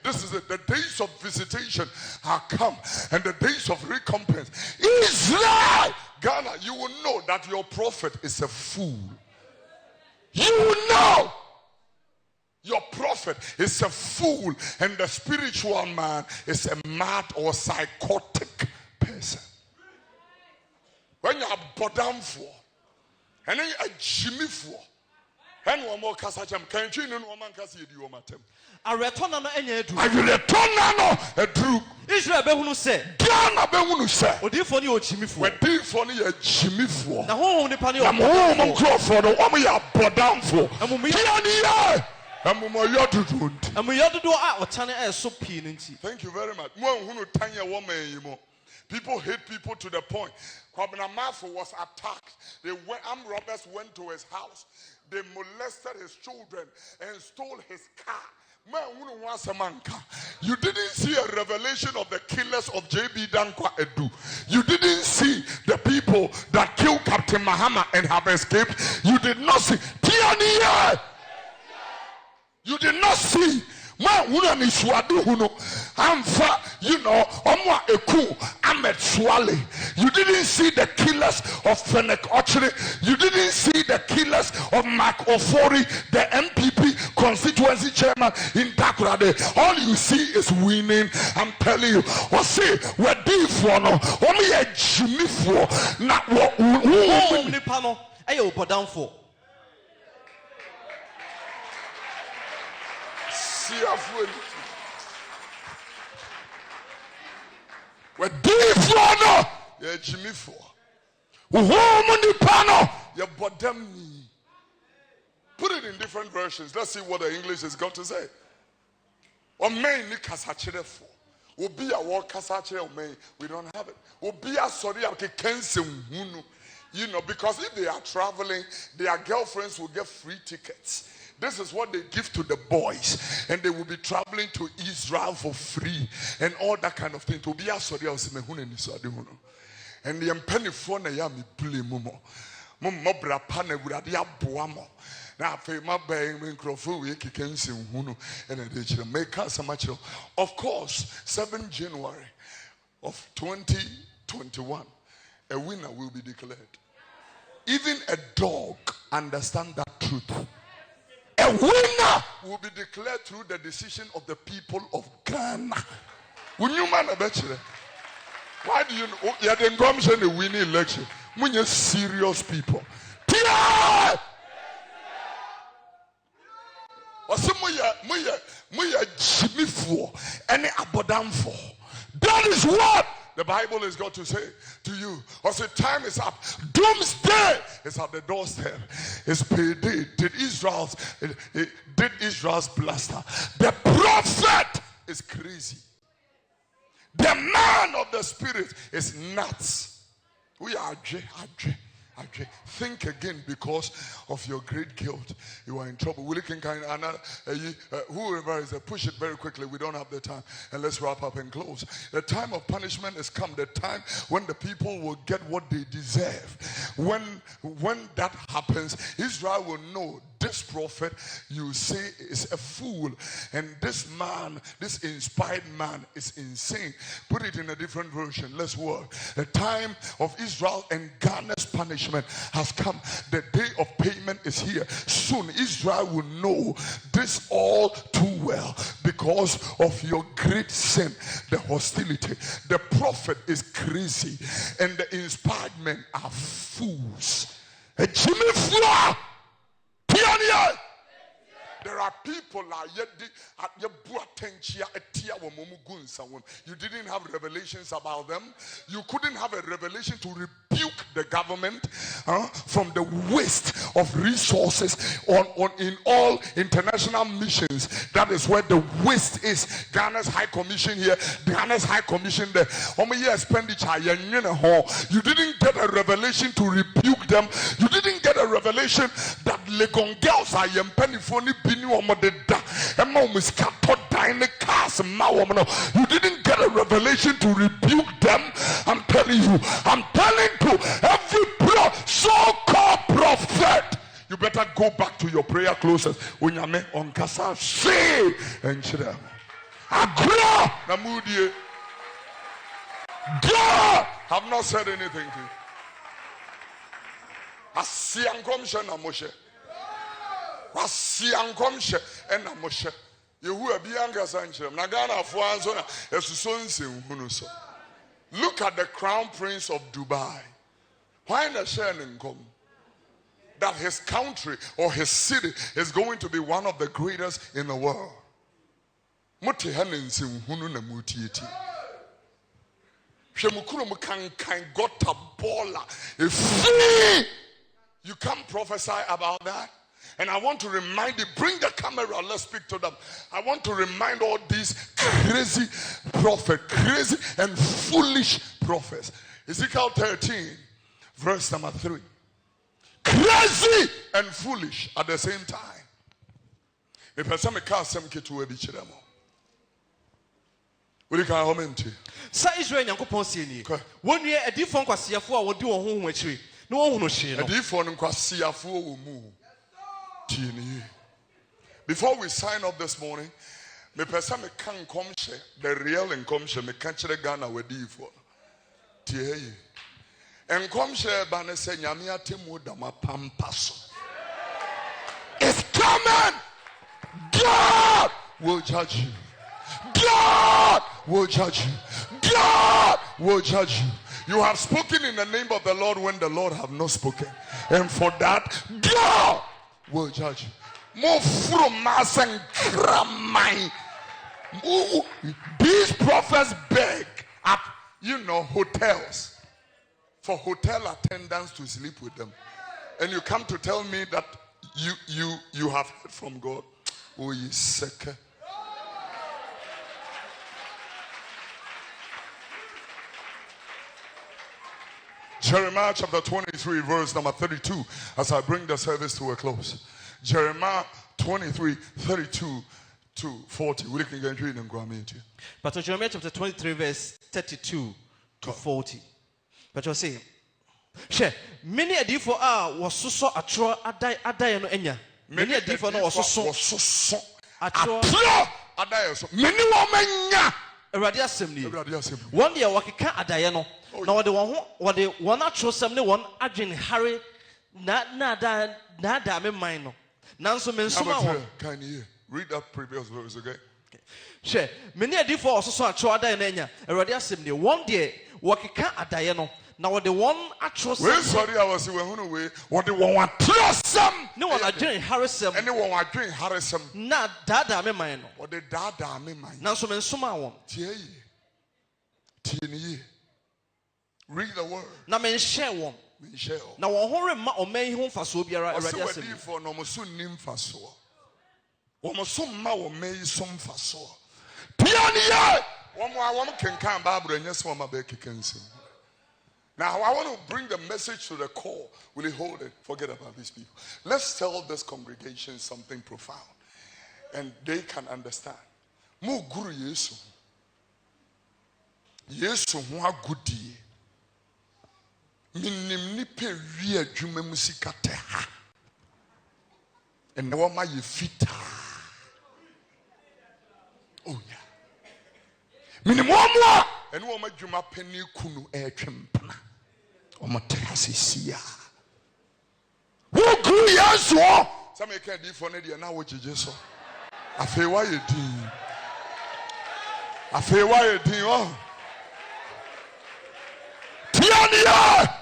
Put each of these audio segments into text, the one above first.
This is it. The days of visitation are come, and the days of recompense. Israel, Ghana, you will know that your prophet is a fool. You will know your prophet is a fool, and the spiritual man is a mad or psychotic person. When you are bodam for, and then you are Jimmy for, and one more kasacham, can't you know one man kasi di omatem? I return no enye edu. I return no edu. Israel be hunu se. Ghana be hunu se. Odifo ni o Jimmy for. Odifo ni ya Jimmy for. Na ho ni pa ni o. Na ho mo kro for no, o mo ya bodam for. Thank you very much. People hate people to the point. Kwabena was attacked. Armed robbers went to his house. They molested his children and stole his car. You didn't see a revelation of the killers of JB Dankwa Edu. You didn't see the people that killed Captain Mahama and have escaped. You did not see. You did not see. You know, you didn't see the killers of Fennec Ochre. You didn't see the killers of Mark Ofori, the MPP constituency chairman in Takoradi. All you see is winning. I'm telling you. What say? We're deep for no. Only a Jimmy for. Not what we panel. Ayo, put down for. We're deep for no. Yeah, Jimmy for. Put it in different versions. Let's see what the English has got to say. Or may ni kasachere for. Obi a walk kasachere or may we don't have it. Obi a sorry ake kense hunu. You know, because if they are traveling, their girlfriends will get free tickets. This is what they give to the boys, and they will be traveling to Israel for free and all that kind of thing. To be a sorry, and the penny phone a yami bully mumo. Mumobra pane uradia boamo. Now, Fema Bay, Microphone, we can see Hunu, and they make us a much. Of course, 7 January of 2021, a winner will be declared. Even a dog understands that truth. A winner will be declared through the decision of the people of Ghana. When you man a bachelor, why do you know? You didn't come to the winning election. When you're serious people, or some Jimmy for any abodam for. That is what the Bible is going to say to you. Or say time is up. Doomsday is at the doorstep. It's payday. Did Israel's blaster. The prophet is crazy. The man of the spirit is nuts. We are Adre. Think again, because of your great guilt. You are in trouble. Whoever is there, push it very quickly. We don't have the time. And let's wrap up and close. The time of punishment has come. The time when the people will get what they deserve. When that happens, Israel will know this prophet you say is a fool, and this man, this inspired man, is insane. Put it in a different version. Let's work. The time of Israel and Ghana's punishment has come. The day of payment is here. Soon Israel will know this all too well because of your great sin, the hostility. The prophet is crazy and the inspired men are fools. A Jimmy Flower. There are people you didn't have revelations about them. You couldn't have a revelation to rebuke the government from the waste of resources in all international missions. That is where the waste is. Ghana's High Commission here, Ghana's High Commission there. Expenditure. You didn't get a revelation to rebuke them. You didn't get a revelation that Legon girls are pennyphony. You didn't get a revelation to rebuke them. I'm telling you, I'm telling to every so-called prophet, you better go back to your prayer closet. When you me on kasa say and chira. Agro namudie. God have not said anything to you. Asiankomshe na Moshe. Asiankomshe na Moshe. Yehu abianga sanchirem. Na Ghana fo anso na esuso nsehunu so. Look at the crown prince of Dubai. Why not sharing come? That his country or his city is going to be one of the greatest in the world. Muti haninsi hunu na mutieti. Shemukuru mukan got a baller. If you can't prophesy about that. And I want to remind you, bring the camera, let's speak to them. I want to remind all these crazy prophets, crazy and foolish prophets. Ezekiel 13, verse number 3. Crazy and foolish at the same time. The person may cast some kid to a beach. What can I comment? Sa Israel Yankopon sieni. When you a different kwasiafo a wodi won ho hwachiri. No one no she no. A different kwasiafo wo mu. Tieni. Before we sign up this morning, me person me kan come share the real income share me kan chere Ghana we di for. Tie. And come share bana say nyame atemu da mapampaso. It's coming. God will judge you. God will judge you. God will judge you. You have spoken in the name of the Lord when the Lord have not spoken. And for that, God will judge you. More from mass and cramai. These prophets beg at, hotels for hotel attendants to sleep with them. And you come to tell me that you have heard from God. Oh, you sick. Jeremiah chapter 23, verse number 32, as I bring the service to a close. Jeremiah 23, 32 to 40. We can get reading and go on. But Jeremiah chapter 23, verse 32 to 40. But you'll see, many a differ was so a tro adai no enya. Many a differ no was so a tro adai. Many women. Radia assembly. One year, Wakika Adayano. Now, the one actual assembly, one agent Harry, nada minor. Nanso Mensuma. Can you read that previous verse again? She many a differ also a tro adayana. Radia assembly. One day, Wakika Adayano. Now, the one actual sorry, I was away. What the one trust some. No one agent Harrison. Anyone are doing Harrison. Not dada me mine. What the dada me mine. Nanso Mensuma one. Read the word. Na men share one. Now one hore ma o men ho faso biara Awurade asem. For no moso nim faso. Wo moso ma wo men som faso. Pianiye. Wo mo kenkan Bible enye so ma be kekensim. Now I want to bring the message to the core. Will you hold it? Forget about these people. Let's tell this congregation something profound. And they can understand. Mo guru Yesu. Yesu ho agudi. Minim ni pe wi adwuma musika te ha. And wo ma ye fita. Oh yeah. Minim wo mo and wo ma adwuma pani kunu e twempna. O ma te asisia. Wo guru Yesu. Some can do for ne na wo jeje so. Afi wa ye din. Afi wa ye din oh. Tiania.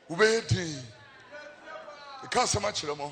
Ubedi. You can't say much more.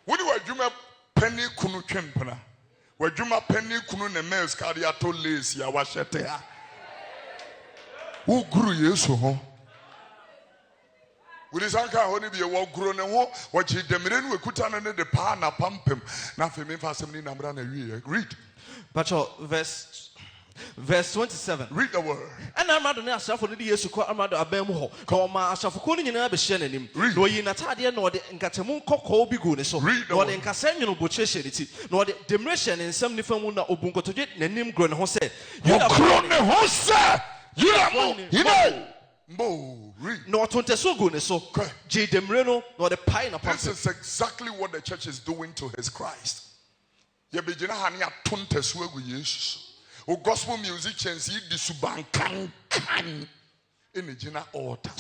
When you are Juma penny kunu twempna. Where Juma penny kunu ne mes cardiato lace ya washete ha. Who grew Yesu ho? With his uncle, only be a walk grown and walk. What he demerit we could turn the pan a pump him. Nothing me for 17 number and a year. Read. But verse 27. Read the word. And I'm not a self for the years to call Amado Abemo. Call my Asafuni in Abishanim. Read. No, you Natadia, nor the Encatamun Coco Bigune. So read the word. In Cassanian Butchesity, nor the demeration in some different Ubunko to get the name Grown Jose. You are Grown Jose. You know. No tonteso go ne so. J demreno no the pie na pump. This is exactly what the church is doing to his Christ. Ye begina hani atonteso egu Jesus. O gospel musicians yi di suban kan in gina altar.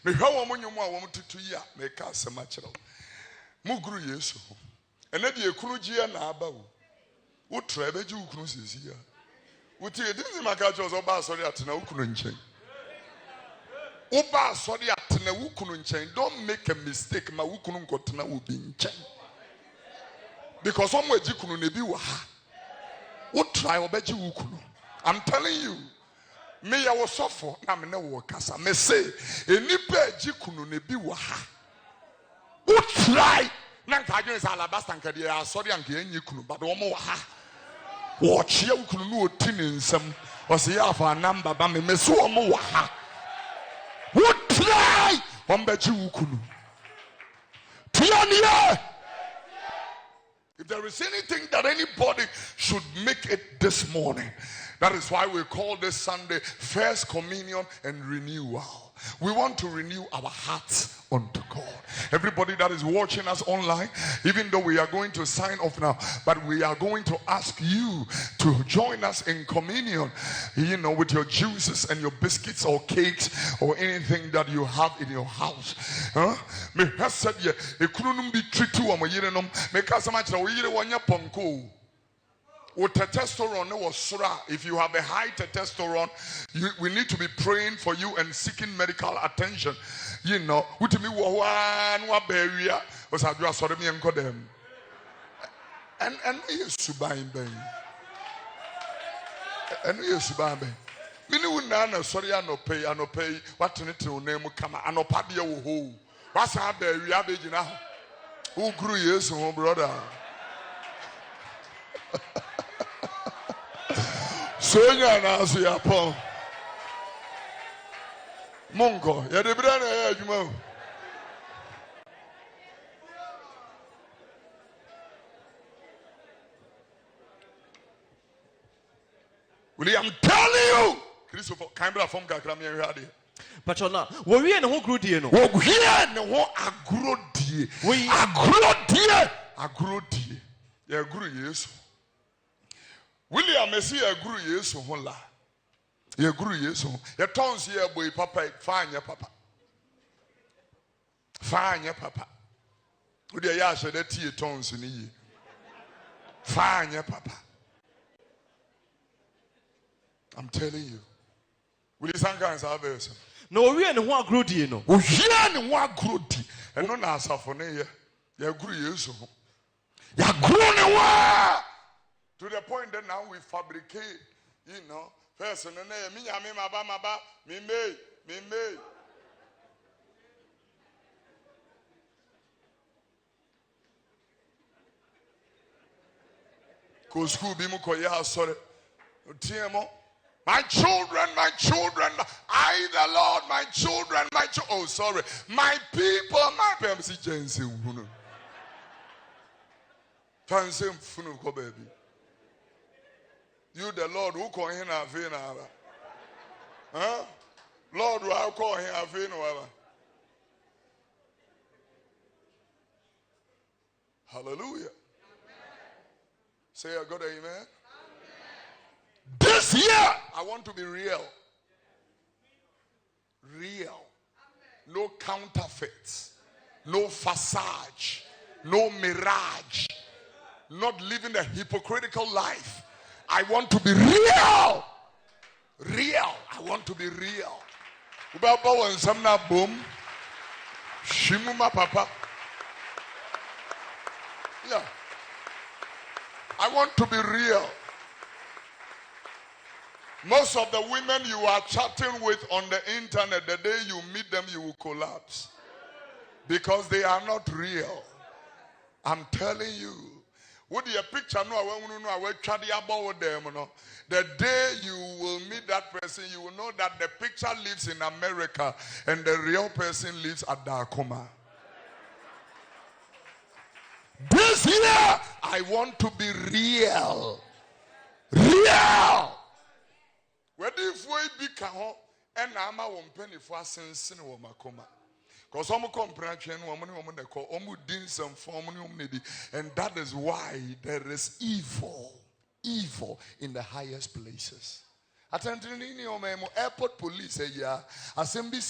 Me hwa wo monyomu a wo tutu yi a me ka asema kire. Mu guru Yesu. Ene de ekunu gie na aba wo. Wo tra beji ukunu sisi ya. Wo tie dinzi maka cho so ba sori atena ukunu nchen. Wo ba sori atena ukunu nchen. Don't make a mistake ma ukunu nkotena wo bi nchen. Because omo eji kunu ne bi wa ha. Wo try obeji ukunu. I'm telling you. Me ya wo sofo na me ne wo kasa. Me say enipa eji kunu ne bi wa ha. Wo try na nka adwene sa alabasta nka de asori anka enyi kunu but omo wa ha. Wo chia ukunu no oti ne nsam. O se ya fa number ba me so omo wa ha. Wo try ombeji ukunu. Tiania. If there is anything that anybody should make it this morning, that is why we call this Sunday First Communion and Renewal. We want to renew our hearts unto God. Everybody that is watching us online, even though we are going to sign off now, but we are going to ask you to join us in communion, with your juices and your biscuits or cakes or anything that you have in your house. Me has said ye ekununum bi tritu amoyirenom me kasa ma kira oyire wonya ponko. Testosterone was sura. If you have a high testosterone, we need to be praying for you and seeking medical attention. Utimi wa nwa beria was adwa sore me enko dem. And yes suban ben. And yes suban ben. Mini unana sorry anope what to name kama anopa de wo ho. What's that beria begina? Who grew yes brother? Sonya na aso ya pon Mongo ya de bra na ya adwuma William tell you Christopher Canberra from kakra me hwade but you na wo wie ne ho gro die no wo wie ne ho agro die agro die ya guru Yesu William Messi a guru Yesu hola. Ye guru Yesu. Ye tons ye boy papa fine papa. Fine papa. Udi ya she de tie tons ni ye. Fine papa. I'm telling you. Will you sang kan sa verse? No we ne ho agrodi no. O hia ne ho agrodi. Eno na asafo ne ye. Ye guru Yesu ho. Ya guru ne wa. To the point that now we fabricate, first and then me maba, me may. Ko school be mo koya sorry. My children, I the Lord, my children, oh sorry, my people, my PMC Jensi Hunu. Fancy Funu ko baby. You the Lord who call him a vein, Lord, who I call him a vein, hallelujah. Amen. Say a God, amen. Amen. This year, I want to be real. Real. No counterfeits. No facade. No mirage. Not living a hypocritical life. I want to be real. Real. I want to be real. Ubaba and samna boom. Shimuma papa. Yeah. I want to be real. Most of the women you are chatting with on the internet, the day you meet them, you will collapse. Because they are not real. I'm telling you. Would you picture the day you will meet that person, you will know that the picture lives in America and the real person lives at Dakoma. This year, I want to be real. Real. Where if we become and I'm a penny for since in Wamakoma. Because some comprehension, woman, they call some form, and that is why there is evil in the highest places. Attending in your airport police, assembly.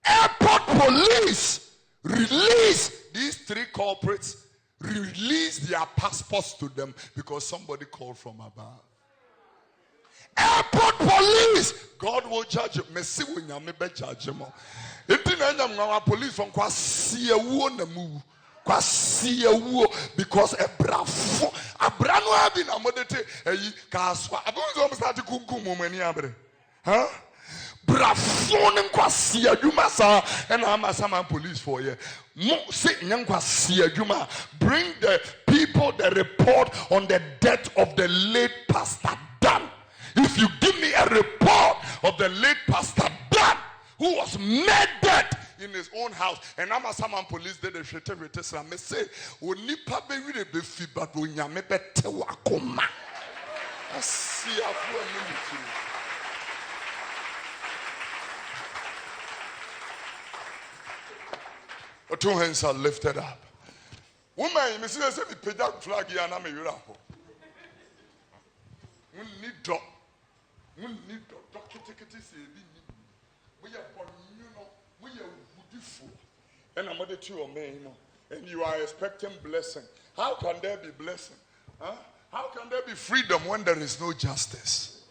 Airport police release these 3 culprits, release their passports to them because somebody called from above. Airport police, God will judge you. Messi will not be judge him. It didn't police from Kwasia Wonamu. Because a bravo, a brano have been a modete, a caswa. I don't know start to kumkum many abre. Huh? Brafon Kwasia Jumasa and Amasama police for you. Sit young Kwasia Juma. Bring the people the report on the death of the late Pastor Dan. If you give me a report of the late Pastor Dan, who was murdered in his own house, and I'm a Saman police did a shit every time. I say, "We nipa be really be free, but we nyame bete wakoma." I see a poor military. The 2 hands are lifted up. Woman, you see, I say, "We pay that flag here, and I'm a Europe." We need dog. We need dog. We are born, we are beautiful. And I'm going to and you are expecting blessing. How can there be blessing? Huh? How can there be freedom when there is no justice?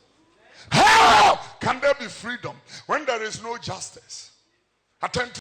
How can there be freedom when there is no justice? Attend to